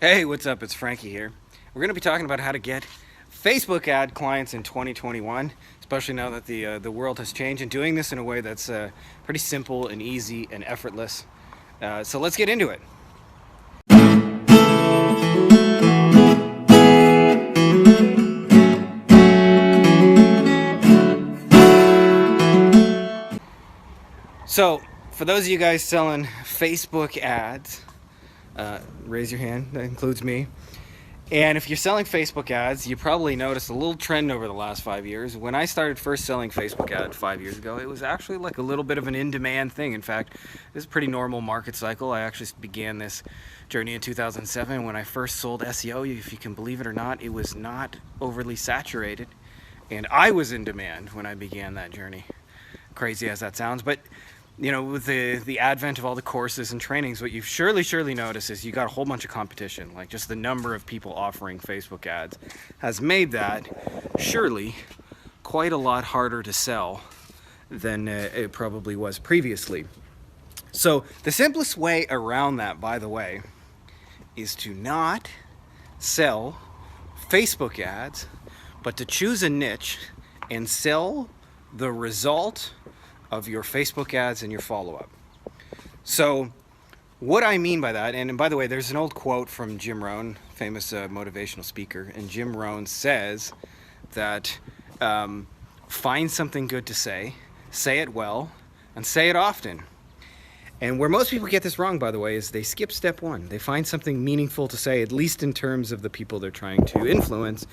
Hey, what's up? It's Frankie here. We're going to be talking about how to get Facebook ad clients in 2021, especially now that the world has changed, and doing this in a way that's pretty simple and easy and effortless. So let's get into it. So for those of you guys selling Facebook ads, raise your hand. That includes me. And if you're selling Facebook ads, you probably noticed a little trend over the last 5 years. When I started first selling Facebook ads 5 years ago, it was actually like a little bit of an in-demand thing. In fact, this is a pretty normal market cycle. I actually began this journey in 2007. When I first sold SEO, if you can believe it or not, it was not overly saturated. And I was in demand when I began that journey. Crazy as that sounds, but you know, with the advent of all the courses and trainings, what you've surely noticed is you got a whole bunch of competition. Like, just the number of people offering Facebook ads has made that surely quite a lot harder to sell than it probably was previously. So the simplest way around that, by the way, is to not sell Facebook ads, but to choose a niche and sell the result of your Facebook ads and your follow-up. So what I mean by that, and by the way, there's an old quote from Jim Rohn, famous motivational speaker, and Jim Rohn says that find something good to say it well, and say it often. And where most people get this wrong, by the way, is they skip step one. They find something meaningful to say, at least in terms of the people they're trying to influence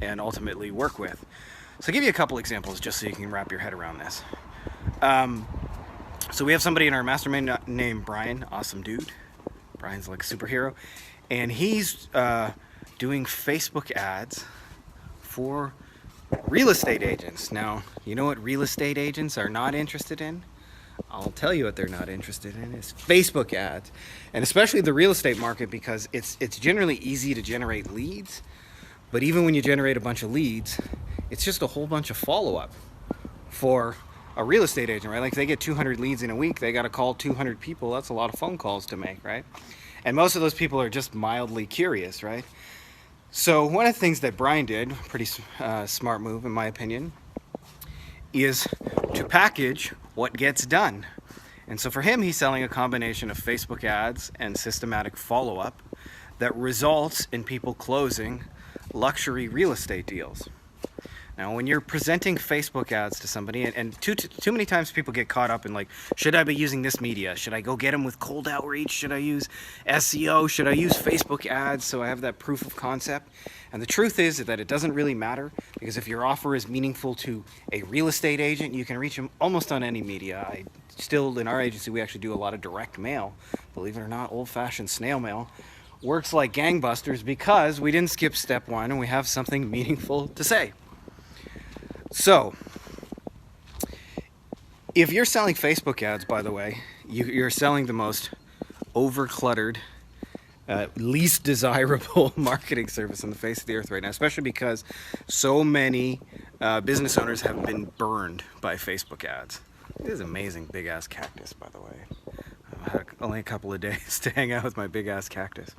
and ultimately work with. So I'll give you a couple examples just so you can wrap your head around this. So we have somebody in our mastermind named Brian, awesome dude. Brian's like a superhero, and he's doing Facebook ads for real estate agents. Now, you know what real estate agents are not interested in? I'll tell you what they're not interested in is Facebook ads, and especially the real estate market, because it's generally easy to generate leads, but even when you generate a bunch of leads, it's just a whole bunch of follow-up for a real estate agent, right? Like, if they get 200 leads in a week, they got to call 200 people. That's a lot of phone calls to make, right? And most of those people are just mildly curious, right? So one of the things that Brian did, pretty smart move in my opinion, is to package what gets done. And so for him, he's selling a combination of Facebook ads and systematic follow-up that results in people closing luxury real estate deals. Now, when you're presenting Facebook ads to somebody, and too many times people get caught up in, like, should I be using this media? Should I go get them with cold outreach? Should I use SEO? Should I use Facebook ads so I have that proof of concept? And the truth is that it doesn't really matter, because if your offer is meaningful to a real estate agent, you can reach them almost on any media. In our agency, we actually do a lot of direct mail. Believe it or not, old-fashioned snail mail works like gangbusters because we didn't skip step one and we have something meaningful to say. So, if you're selling Facebook ads, by the way, you're selling the most overcluttered, least desirable marketing service on the face of the earth right now, especially because so many business owners have been burned by Facebook ads. It is amazing big-ass cactus, by the way. I had only a couple of days to hang out with my big-ass cactus.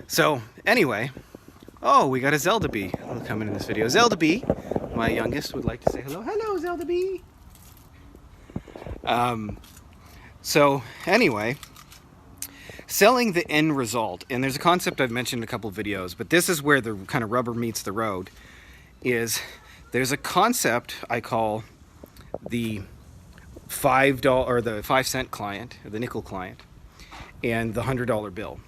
So, anyway, we got a Zelda bee coming in this video. Zelda bee, my youngest, would like to say hello. Hello, Zelda bee. So anyway, selling the end result, and there's a concept I've mentioned in a couple of videos, but this is where the kind of rubber meets the road, is there's a concept I call the $5 or the 5-cent client, or the nickel client, and the $100 bill.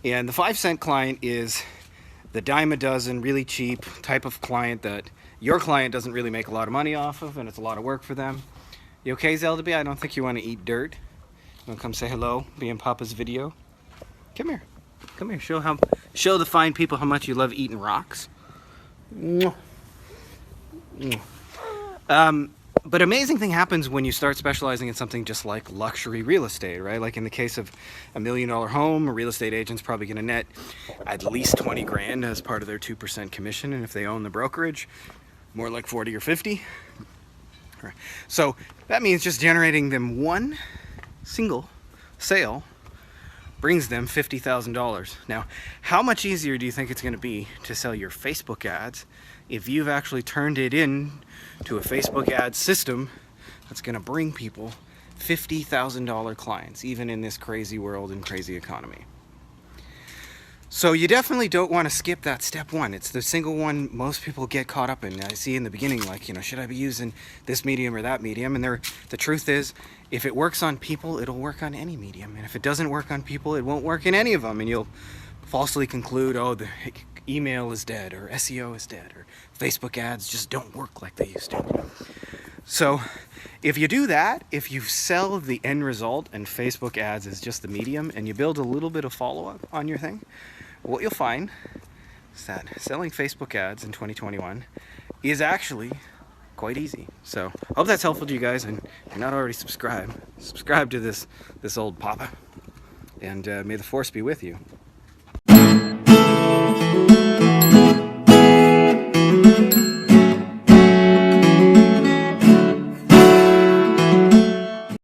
And the 5-cent client is the dime a dozen, really cheap type of client that your client doesn't really make a lot of money off of, and it's a lot of work for them. You okay, Zelda B? I don't think you want to eat dirt. You want to come say hello, be in Papa's video? Come here. Come here. Show the fine people how much you love eating rocks. But amazing thing happens when you start specializing in something just like luxury real estate, right? Like in the case of $1 million home, a real estate agent's probably going to net at least 20 grand as part of their 2% commission, and if they own the brokerage, more like 40 or 50. Right. So that means just generating them one single sale brings them $50,000. Now, how much easier do you think it's going to be to sell your Facebook ads if you've actually turned it in to a Facebook ad system that's going to bring people $50,000 clients, even in this crazy world and crazy economy? So you definitely don't want to skip that step one. It's the single one most people get caught up in. I see in the beginning, like, should I be using this medium or that medium? And the truth is, if it works on people, it'll work on any medium. And if it doesn't work on people, it won't work in any of them. And you'll falsely conclude, oh, the email is dead, or SEO is dead, or Facebook ads just don't work like they used to. So if you do that, if you sell the end result and Facebook ads is just the medium, and you build a little bit of follow-up on your thing, what you'll find is that selling Facebook ads in 2021 is actually quite easy. So I hope that's helpful to you guys, and if you're not already subscribe to this old papa, and may the force be with you.